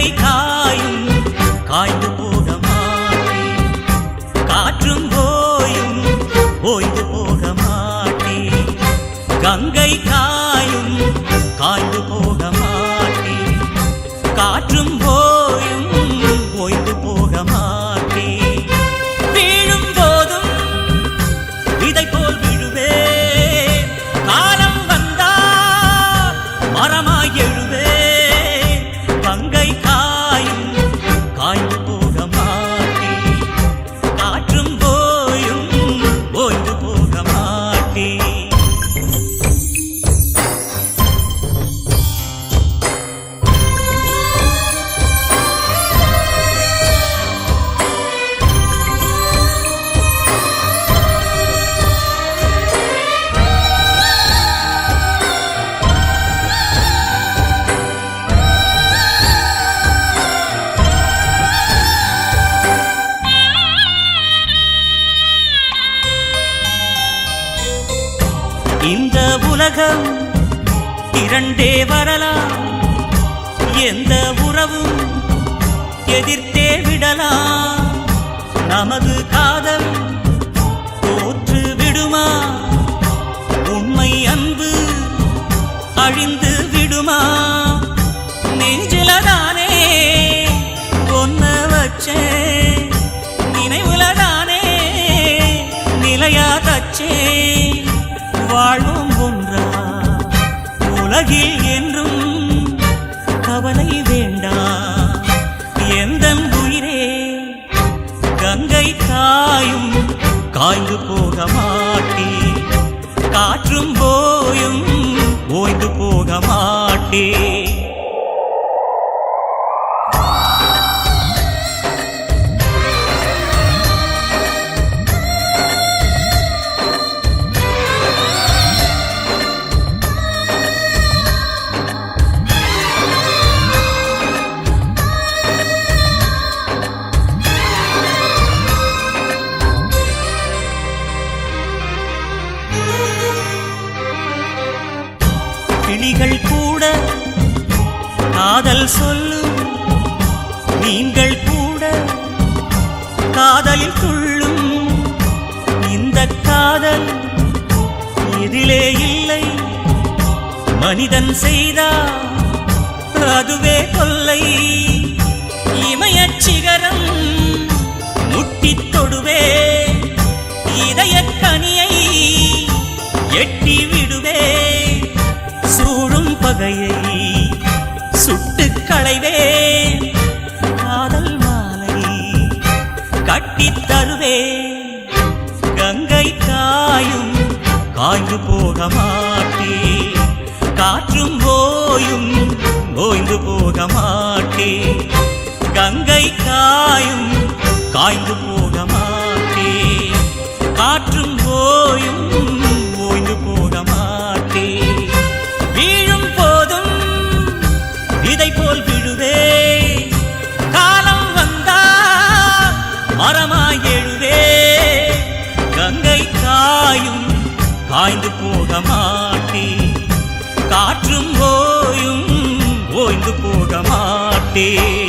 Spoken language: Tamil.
கங்கை காயும் காய்ந்து போக மாட்டேன், காற்றும் போயும் ஓய்ந்து போக மாட்டேன். கங்கை காயும் காய்ந்து போக மாட்டேன், காற்றும் போயும் ஓய்ந்து போக மாட்டேன். வீழும் போதும் விதை போல் விழுவேன், காலம் வந்தா மரமாய் எழுவேன். கங்கை காயும் காய்ந்து போக மாட்டேன், காற்றும் போயும் ஓய்ந்து போக மாட்டேன். இந்த உலகம் இரண்டே வரலாம், எந்த உறவும் எதிர்த்தே விடலாம். நமது காதல் தோற்று விடுமா, உண்மை அன்பு அழிந்து விடுமா. நெஞ்சிலதானே ஒன்ன வச்சே, நினைவுலதானே நிலையா தச்சே. வாழும் ஒன்றா உலகில் என்றும் கவலை வேண்டாம். எந்தன் உயிரே கங்கை காயும் காய்ந்து போக மாட்டேன், காற்றும் போயும் ஓய்ந்து போக மாட்டேன். கிளிகள் கூட காதல் சொல்லும், நீங்கள் கூட காதலில் துள்ளும். இந்த காதல் எதிலே இல்லை, மனிதன் செய்தால் அதுவே கொல்லை. இமயச் சிகரம் முட்டித் தொடுவே, இதயக் கனியை எட்டி விடுவே. சூழும் பகையை சுட்டு களைவேன், காதல் மாலை கட்டித் தருவேன். கங்கை காயும் காய்ந்து போக மாட்டேன், காற்றும் போயும் ஓய்ந்து போக மாட்டேன். கங்கை காயும் காய்ந்து போக மாட்டேன், காற்றும் போயும் ஓய்ந்து போக மாட்டேன். வீழும் போதும் விதை போல் விழுவே, காலம் வந்தா மரமாய் எழுவே. கங்கை காயும் காய்ந்து போக மாட்டேன், காற்றும் போயும் ஓய்ந்து போக மாட்டேன்.